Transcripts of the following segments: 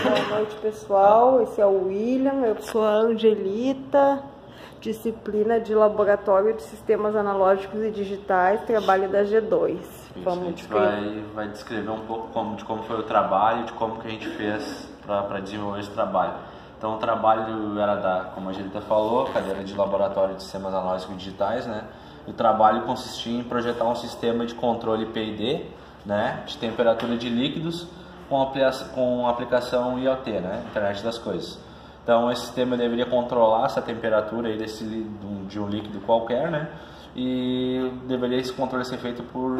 Boa noite, pessoal. Esse é o William, eu sou a Angelita, disciplina de Laboratório de Sistemas Analógicos e Digitais, trabalho da G2. Vamos, a gente vai descrever um pouco de como foi o trabalho, de como que a gente fez para desenvolver esse trabalho. Então o trabalho era como a Angelita falou, cadeira de Laboratório de Sistemas Analógicos e Digitais, né? O trabalho consistia em projetar um sistema de controle PID, né, de temperatura de líquidos com aplicação IoT, né, Internet das Coisas. Então esse sistema deveria controlar essa temperatura aí de um líquido qualquer, né, e deveria esse controle ser feito por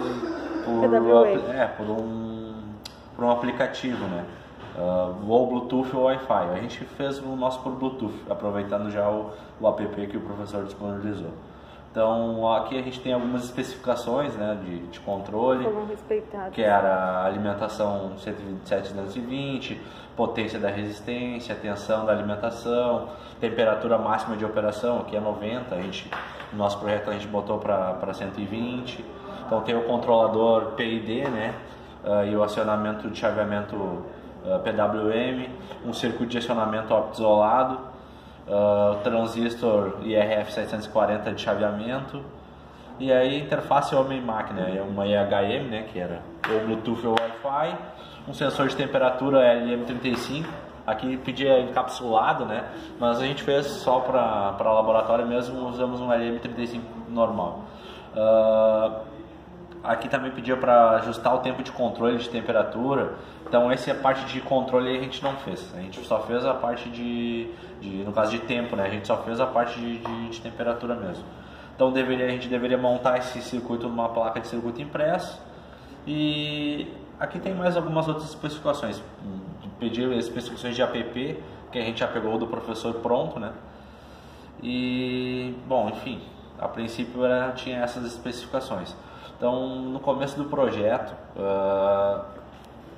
um aplicativo, né, ou Bluetooth ou Wi-Fi. A gente fez o nosso por Bluetooth, aproveitando já o app que o professor disponibilizou. Então aqui a gente tem algumas especificações, né, de controle, que era a alimentação 127-220, potência da resistência, tensão da alimentação, temperatura máxima de operação, aqui é 90, no nosso projeto a gente botou para 120. Então tem o controlador PID, né, e o acionamento de chaveamento PWM, um circuito de acionamento óptico isolado, transistor IRF740 de chaveamento, e aí interface homem-máquina, uma EHM, né, que era ou Bluetooth ou Wi-Fi, um sensor de temperatura LM35, aqui pedia encapsulado, né, mas a gente fez só para laboratório mesmo, usamos um LM35 normal. Aqui também pedia para ajustar o tempo de controle de temperatura. Então essa parte de controle a gente não fez. A gente só fez a parte no caso de tempo, né? A gente só fez a parte de temperatura mesmo. Então a gente deveria montar esse circuito numa placa de circuito impresso. E aqui tem mais algumas outras especificações. Pedir especificações de app, que a gente já pegou do professor pronto, né? E, bom, enfim, a princípio tinha essas especificações. Então, no começo do projeto,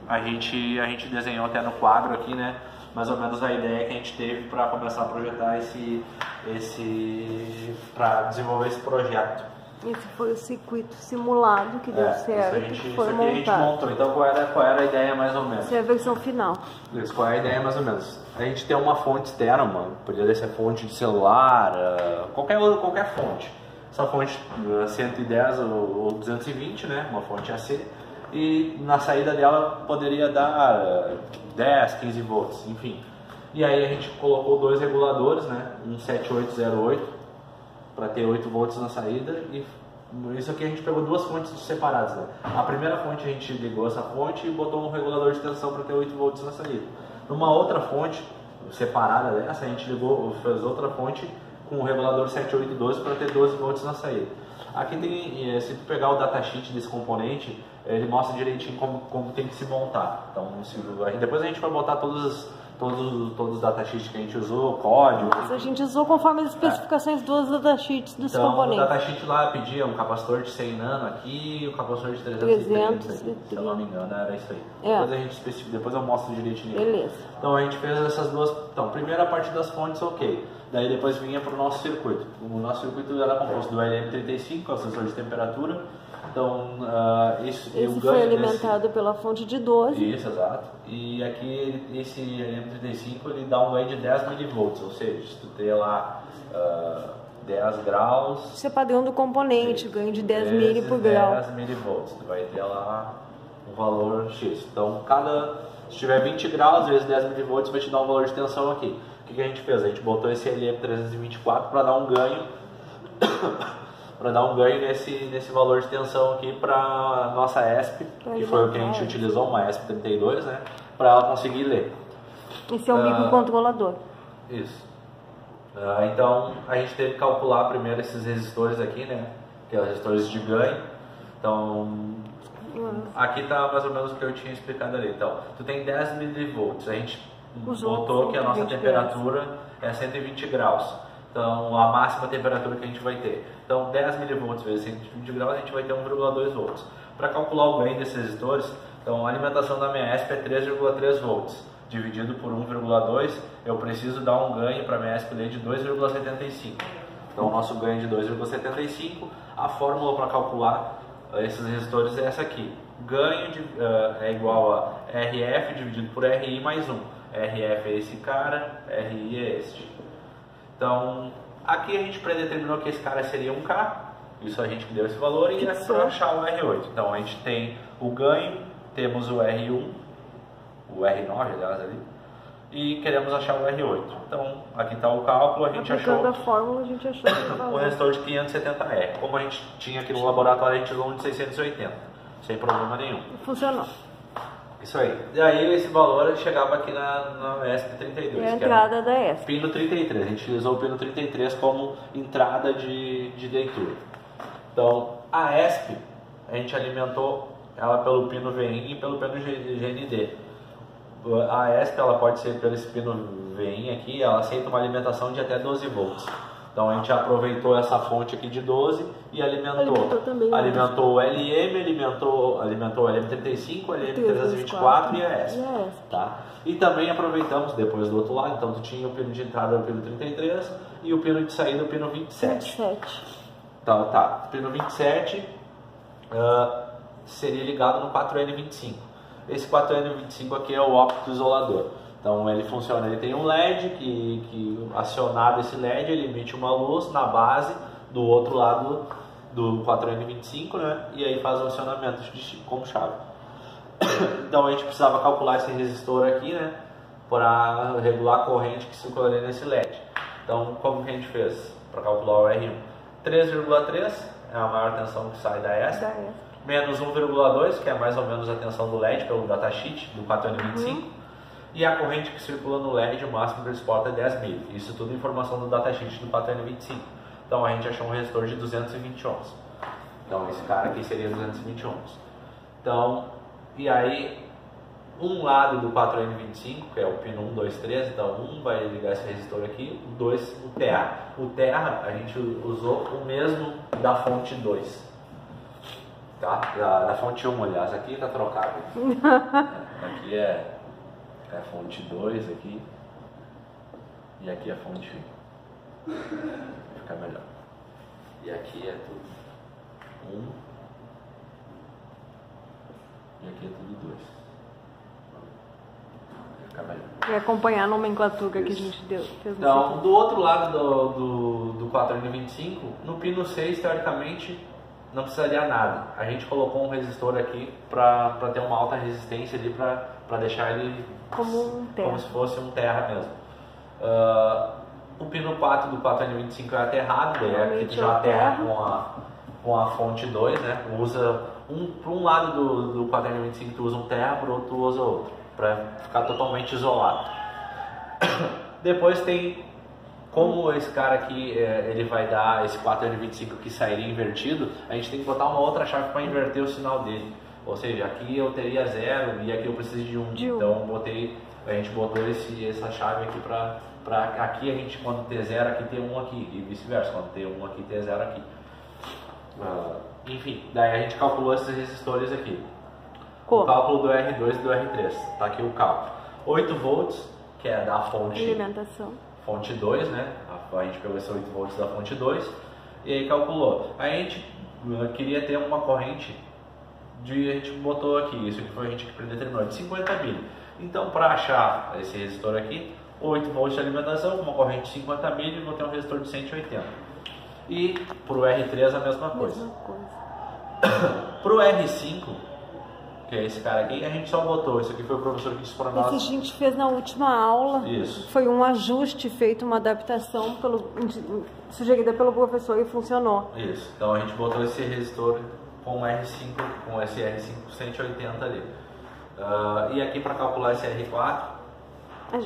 a gente desenhou até no quadro aqui, né, mais ou menos a ideia que a gente teve para começar a projetar para desenvolver esse projeto. Esse foi o circuito simulado que deu certo, que foi montado. A gente montou. Então, qual era a ideia mais ou menos? Essa é a versão final. Isso, qual é a ideia mais ou menos? A gente tem uma fonte externa, poderia ser fonte de celular, qualquer fonte. Essa fonte 110 ou 220, né, uma fonte AC, e na saída dela poderia dar 10, 15 volts, enfim. E aí a gente colocou dois reguladores, né, um 7808 para ter 8 volts na saída, e isso aqui a gente pegou duas fontes separadas, né. A primeira fonte a gente ligou essa fonte e botou um regulador de tensão para ter 8 volts na saída. Numa outra fonte separada dessa, a gente fez outra fonte com o regulador 7812 para ter 12 volts na saída. Aqui tem, se tu pegar o datasheet desse componente, ele mostra direitinho como tem que se montar. Então, depois a gente vai botar todos os datasheets que a gente usou, código. Mas a gente usou conforme as especificações dos datasheets dos componentes. O datasheet lá pedia um capacitor de 100 nano aqui e um capacitor de 330 aqui, se eu não me engano, era isso aí. Depois eu mostro direitinho. Beleza. Então a gente fez essas duas. Então, primeira parte das fontes, ok. Daí depois vinha para o nosso circuito. O nosso circuito era composto do LM35, que é o sensor de temperatura. Então, esse foi alimentado pela fonte de 12. Isso, exato. E aqui esse LM35 ele dá um ganho de 10 milivolts, ou seja, se tu ter lá 10 graus... Isso é padrão do componente, ganho de 10 mili por grau. 10 milivolts, tu vai ter lá um valor X. Então, se tiver 20 graus vezes 10 milivolts, vai te dar um valor de tensão aqui. O que a gente fez? A gente botou esse LM324 para dar um ganho nesse valor de tensão aqui para nossa ESP, que foi o que a gente utilizou, uma ESP32, né, para ela conseguir ler. Esse é o microcontrolador. Isso. Então a gente teve que calcular primeiro esses resistores aqui, né, que são resistores de ganho. Então aqui está mais ou menos o que eu tinha explicado ali. Então tu tem 10 milivolts, a gente botou que a nossa temperatura é 120 graus. Então, a máxima temperatura que a gente vai ter. Então, 10 milivolts vezes 120 graus, a gente vai ter 1,2 volts. Para calcular o ganho desses resistores, então a alimentação da minha ESP é 3,3 volts. Dividido por 1,2, eu preciso dar um ganho para a minha ESP ler de 2,75. Então, o nosso ganho é de 2,75. A fórmula para calcular esses resistores é essa aqui. ganho é igual a RF dividido por RI mais 1. RF é esse cara, RI é este. Então, aqui a gente predeterminou que esse cara seria um K, isso a gente que deu esse valor, e é para achar o R8. Então, a gente tem o ganho, temos o R1, o R9, aliás, ali, e queremos achar o R8. Então, aqui está o cálculo, a gente achou a fórmula, a gente achou o resistor de 570R. Como a gente tinha aqui no laboratório, a gente usou um de 680, sem problema nenhum. Funcionou. Isso aí. E aí esse valor chegava aqui na ESP32. É a entrada da ESP. Pino 33. A gente utilizou o pino 33 como entrada de leitura. Então, a ESP, a gente alimentou ela pelo pino VIN e pelo pino GND. A ESP, ela pode ser pelo esse pino VIN aqui, ela aceita uma alimentação de até 12 volts. Então a gente aproveitou essa fonte aqui de 12 e alimentou o LM, alimentou o LM35, o LM324 e a ESP. Tá? E também aproveitamos depois do outro lado, então tu tinha o pino de entrada, o pino 33, e o pino de saída, o pino 27. Então tá, o pino 27 seria ligado no 4N25. Esse 4N25 aqui é o óptico isolador. Então ele funciona, ele tem um LED que acionado esse LED, ele emite uma luz na base do outro lado do 4N25, né? E aí faz o acionamento como chave. Então a gente precisava calcular esse resistor aqui, né? Para regular a corrente que circularia nesse LED. Então como que a gente fez para calcular o R1? 3,3 é a maior tensão que sai da ESP, menos 1,2, que é mais ou menos a tensão do LED pelo datasheet do 4N25. E a corrente que circula no LED, o máximo que ele suporta é 10 mil. Isso tudo informação do datasheet do 4N25. Então a gente achou um resistor de 220 ohms. Então esse cara aqui seria 220 ohms. Então, e aí, um lado do 4N25, que é o pino 1, 2, 3, então um vai ligar esse resistor aqui, o 2, o terra. O terra, a gente usou o mesmo da fonte 2. Tá? Da fonte 1, aliás, aqui está trocado. Aqui é a fonte 2 aqui, e aqui é a fonte 1, fica melhor. E aqui é tudo 1, e aqui é tudo 2. Fica melhor. E acompanhar a nomenclatura que a gente fez. Então, do outro lado do 4N25, no pino 6, teoricamente, não precisaria nada. A gente colocou um resistor aqui para ter uma alta resistência ali, para deixar ele como se fosse um terra mesmo. O pino 4 do 4N25 é aterrado, daí aqui tu já aterra com a fonte 2, né? Usa para um lado do 4N25 tu usa um terra, para o outro tu usa outro, para ficar totalmente isolado. Depois tem, como esse cara aqui ele vai dar esse 4N25 que sairia invertido, a gente tem que botar uma outra chave para inverter o sinal dele. Ou seja, aqui eu teria 0 e aqui eu preciso de 1. Então a gente botou essa chave aqui para aqui a gente, quando ter 0 aqui, ter 1 aqui, e vice-versa, quando ter 1 aqui, ter 0 aqui. Enfim, daí a gente calculou esses resistores aqui. O cálculo do R2 e do R3, tá aqui o cálculo. 8 volts, que é da fonte alimentação. Fonte 2, né? A gente pegou esses 8 volts da fonte 2 e aí calculou. A gente queria ter uma corrente a gente botou aqui, isso que foi a gente que predeterminou, de 50 mil. Então, para achar esse resistor aqui, 8 volts de alimentação, uma corrente de 50 mil, e vou ter um resistor de 180. E para o R3 a mesma coisa. Para o R5, que é esse cara aqui, a gente só botou, isso aqui foi o professor que disse para nós. Esse a gente fez na última aula. Isso. Foi um ajuste feito, uma adaptação sugerida pelo professor e funcionou. Isso, então a gente botou esse resistor com esse R5 180 ali. E aqui para calcular esse R4,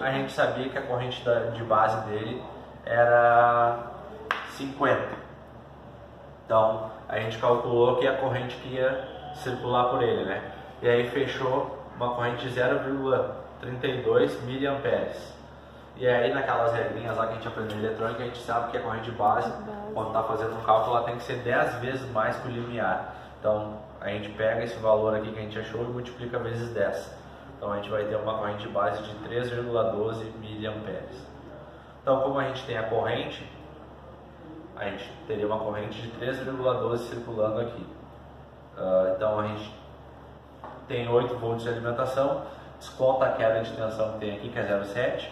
a gente sabia que a corrente de base dele era 50. Então a gente calculou que a corrente que ia circular por ele, né? E aí fechou uma corrente de 0,32 mA. E aí naquelas regrinhas lá que a gente aprendeu em eletrônica, a gente sabe que a corrente de base, quando está fazendo um cálculo, ela tem que ser 10 vezes mais que o limiar. Então a gente pega esse valor aqui que a gente achou e multiplica vezes 10. Então a gente vai ter uma corrente de base de 3,12 mA. Então, como a gente tem a corrente, a gente teria uma corrente de 3,12 circulando aqui. Então a gente tem 8 volts de alimentação, desconta a queda de tensão que tem aqui, que é 0,7,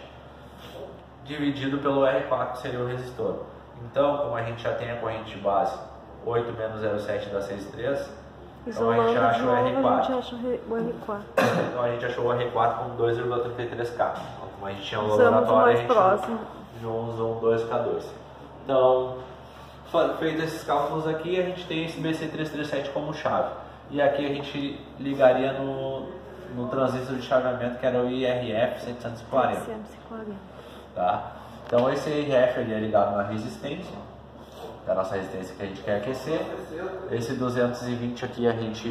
dividido pelo R4, que seria o resistor. Então, como a gente já tem a corrente de base 8 menos 0,7 dá 6,3, então a gente já achou o R4. Então a gente achou o R4 com 2,33K. Como a gente tinha no laboratório, a gente usou um 2K2. Então, feito esses cálculos aqui, a gente tem esse BC337 como chave. E aqui a gente ligaria no transistor de chaveamento, que era o IRF 740. Tá? Então esse IRF ele é ligado na resistência, que é a nossa resistência que a gente quer aquecer. Esse 220 aqui a gente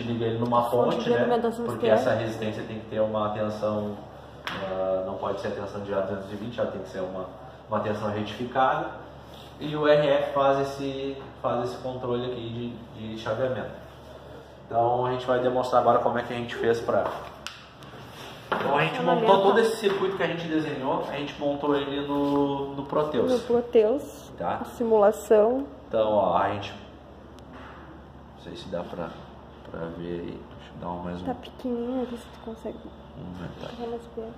liga ele numa fonte, né? Porque essa resistência tem que ter uma tensão, não pode ser a tensão de 220, ela tem que ser uma tensão retificada. E o RF faz esse controle aqui de chaveamento. Então a gente vai demonstrar agora como é que a gente fez para... Então a gente montou todo esse circuito que a gente desenhou, a gente montou ele no Proteus. No Proteus, tá? A simulação. Então ó, a gente... Não sei se dá pra ver aí. Deixa eu dar mais um... Tá pequenininho, ver se tu consegue. Mais perto.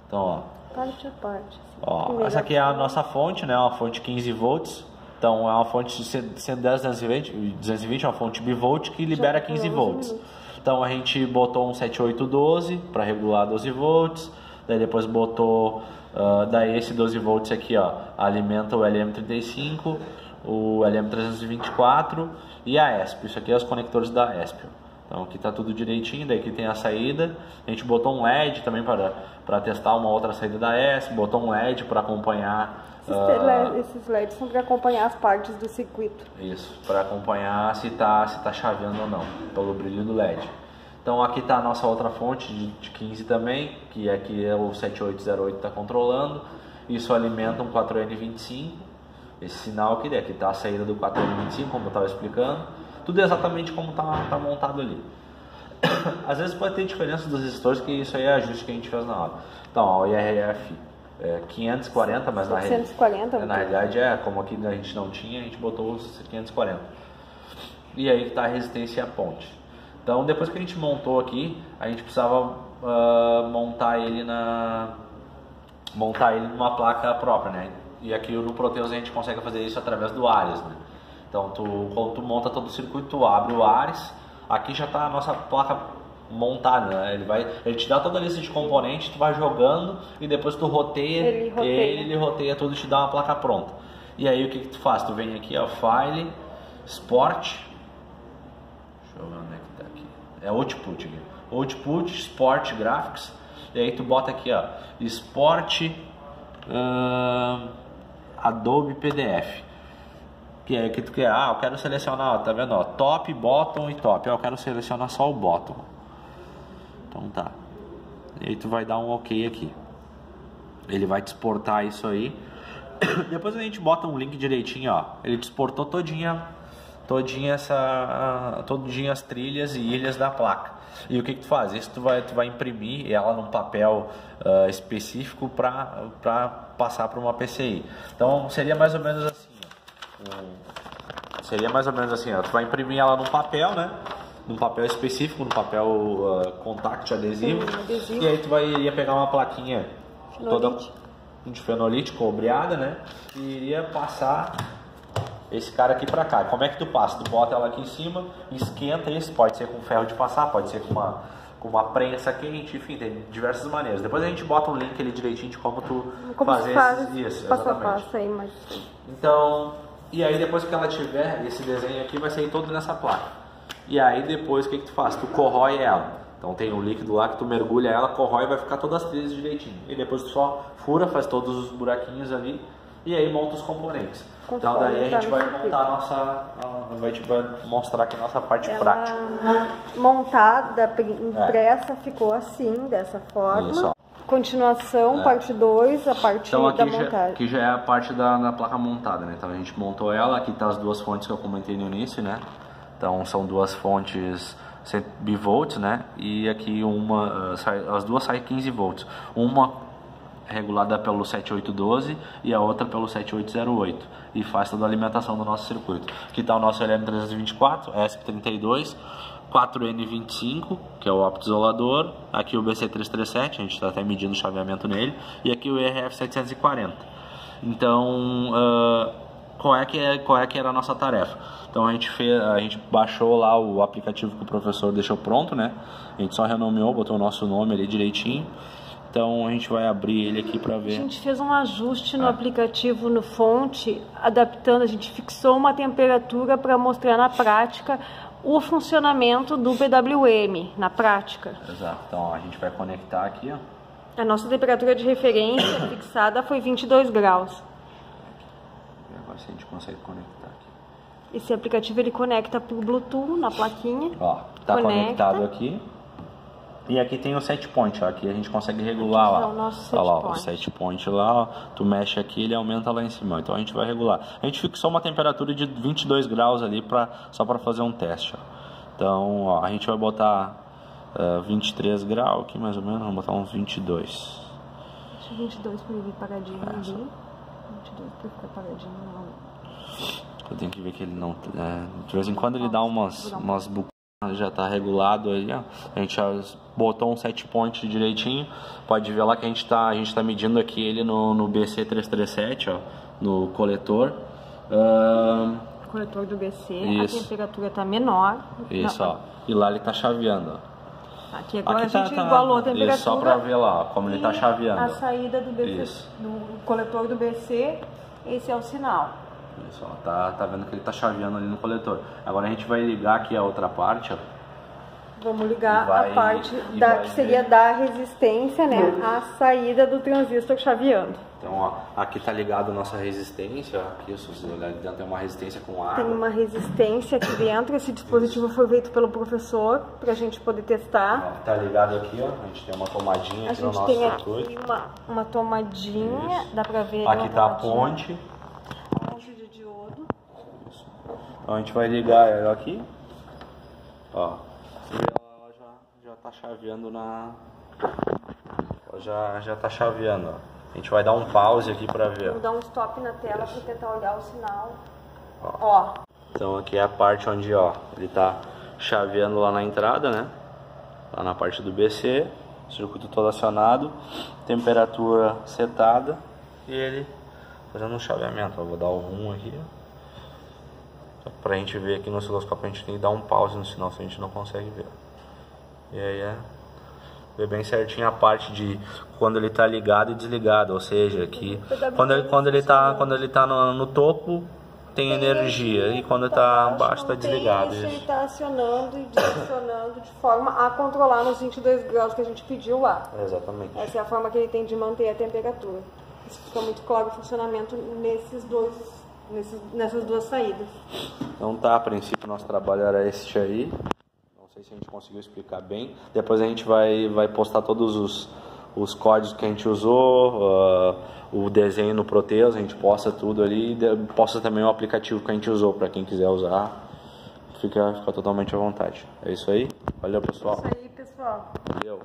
Então ó. Parte a parte. Assim, ó, essa aqui é a nossa fonte, né? Uma fonte 15 volts. Então é uma fonte de 110, 220, é uma fonte bivolt que libera 15 volts. Então a gente botou um 7812 para regular 12 volts, daí depois botou, daí esse 12 volts aqui, ó, alimenta o LM35, o LM324 e a ESP. Isso aqui é os conectores da ESP. Então aqui está tudo direitinho, daí aqui tem a saída. A gente botou um LED também para testar uma outra saída da ESP, botou um LED para acompanhar... Esses LEDs são para acompanhar as partes do circuito. Isso, para acompanhar se tá chaveando ou não, pelo brilho do LED. Então aqui está a nossa outra fonte de 15 também, que aqui é o 7808 está controlando. Isso alimenta um 4N25, esse sinal aqui está a saída do 4N25, como eu estava explicando. Tudo exatamente como está montado ali. Às vezes pode ter diferença dos resistores, que isso aí é ajuste que a gente fez na hora. Então, ó, o IRF 540, mas 740, na realidade como aqui a gente não tinha, a gente botou os 540. E aí está a resistência e a ponte. Então depois que a gente montou aqui, a gente precisava montar ele numa placa própria, né? E aqui no Proteus a gente consegue fazer isso através do Ares, né? Então quando tu monta todo o circuito, tu abre o Ares, aqui já está a nossa placa montada, né? Ele te dá toda a lista de componentes, tu vai jogando e depois tu roteia, ele roteia tudo e te dá uma placa pronta. E aí o que tu faz? Tu vem aqui, ó, File, Sport, deixa eu ver onde é que tá aqui, é Output aqui. Output, Sport Graphics, e aí tu bota aqui, ó, Sport Adobe PDF. Que é que tu quer, eu quero selecionar, ó, tá vendo, ó, top, bottom e top, eu quero selecionar só o bottom. Então tá. E aí tu vai dar um OK aqui. Ele vai te exportar isso aí. Depois a gente bota um link direitinho, ó. Ele te exportou todinha as trilhas e ilhas da placa. E o que tu faz? Isso tu vai imprimir ela num papel específico para passar para uma PCI. Então seria mais ou menos assim, ó. Tu vai imprimir ela num papel, né? Num papel específico, num papel contact adesivo. E aí tu iria pegar uma plaquinha toda de fenolítico, ombreada, né? E iria passar esse cara aqui pra cá. Como é que tu passa? Tu bota ela aqui em cima, esquenta isso, pode ser com ferro de passar, pode ser com uma prensa quente, enfim, tem diversas maneiras. Depois a gente bota um link ali direitinho de como tu fazer isso, exatamente. Aí, mas... Então, e aí depois que ela tiver, esse desenho aqui vai sair todo nessa placa. E aí depois o que tu faz? Tu corrói ela. Então tem um líquido lá que tu mergulha ela, corrói e vai ficar todas as trilhas direitinho. E depois tu só fura, faz todos os buraquinhos ali e aí monta os componentes. Então daí a gente vai montar vai mostrar aqui a nossa parte prática. Montada, impressa, ficou assim, dessa forma. Isso, continuação, parte 2, a parte então, aqui da montagem. Aqui já é a parte da placa montada, né? Então a gente montou ela, aqui tá as duas fontes que eu comentei no início, né? Então são duas fontes bivolts, né? E aqui as duas saem 15 volts. Uma regulada pelo 7812 e a outra pelo 7808. E faz toda a alimentação do nosso circuito. Aqui está o nosso LM324, ESP32, 4N25, que é o óptico isolador, aqui o BC337, a gente está até medindo o chaveamento nele, e aqui o ERF740. Então, qual é que era a nossa tarefa? Então a gente baixou lá o aplicativo que o professor deixou pronto, né? A gente só renomeou, botou o nosso nome ali direitinho. Então a gente vai abrir ele aqui para ver. A gente fez um ajuste no aplicativo, no fonte, adaptando, a gente fixou uma temperatura para mostrar na prática o funcionamento do PWM, na prática. Exato, então a gente vai conectar aqui, ó. A nossa temperatura de referência fixada foi 22 graus. Agora se a gente consegue conectar aqui. Esse aplicativo ele conecta por Bluetooth na plaquinha. Ó, tá conectado aqui. E aqui tem o set point, ó. Aqui a gente consegue regular lá. É o nosso set lá, point. O set point lá, ó. Tu mexe aqui, ele aumenta lá em cima. Então a gente vai regular. A gente fixou uma temperatura de 22 graus ali só para fazer um teste, ó. Então, ó, a gente vai botar 23 graus aqui mais ou menos, vamos botar uns 22. Deixa 22 para ele vir paradinho ali. 22 para ficar paradinho, não. Eu tenho que ver que ele não... de vez em quando ele dá umas já tá regulado aí, ó. A gente já botou um set point direitinho. Pode ver lá que a gente tá medindo aqui ele no BC337, ó, no coletor. Coletor do BC, isso. A temperatura tá menor. Isso, ó. E lá ele tá chaveando, ó. Aqui agora aqui a gente igualou a temperatura. Isso, só pra ver lá, ó, como ele tá chaveando. A saída do BC, do coletor do BC, esse é o sinal. Isso, ó, tá vendo que ele tá chaveando ali no coletor. Agora a gente vai ligar aqui a outra parte, ó. Vamos ligar a parte que seria da resistência, né? A saída do transistor chaveando. Então, ó, aqui tá ligado a nossa resistência, ó. Aqui, se você olhar ali dentro, tem uma resistência com água. Tem uma resistência aqui dentro. Esse dispositivo foi feito pelo professor pra gente poder testar. Ó, tá ligado aqui, ó. A gente tem uma tomadinha aqui no nosso circuito. A gente tem aqui uma tomadinha, dá pra ver. Aqui tá a ponte. Ponte de diodo. Isso. Então a gente vai ligar ela aqui. Ó. Ela já tá chaveando na... Ela já tá chaveando, ó. A gente vai dar um pause aqui pra ver. Vou dar um stop na tela pra tentar olhar o sinal. Ó. Então aqui é a parte onde, ó, ele tá chaveando lá na entrada, né? Lá na parte do BC. Circuito todo acionado. Temperatura setada. E ele fazendo um chaveamento. Ó, vou dar o 1 aqui. Pra gente ver aqui no osciloscópio, a gente tem que dar um pause no sinal, se a gente não consegue ver. E aí ver bem certinho a parte de quando ele tá ligado e desligado, ou seja, que quando ele tá no topo tem energia e quando tá abaixo tá desligado. Isso, ele tá acionando e desacionando de forma a controlar nos 22 graus que a gente pediu lá. Exatamente. Essa é a forma que ele tem de manter a temperatura. Isso fica muito claro o funcionamento nessas duas saídas. Então tá, a princípio nosso trabalho era este aí. Não sei se a gente conseguiu explicar bem. Depois a gente vai postar todos os códigos que a gente usou, o desenho no Proteus, a gente posta tudo ali. Posta também o aplicativo que a gente usou para quem quiser usar. Fica totalmente à vontade. É isso aí. Valeu, pessoal. É isso aí, pessoal. Valeu.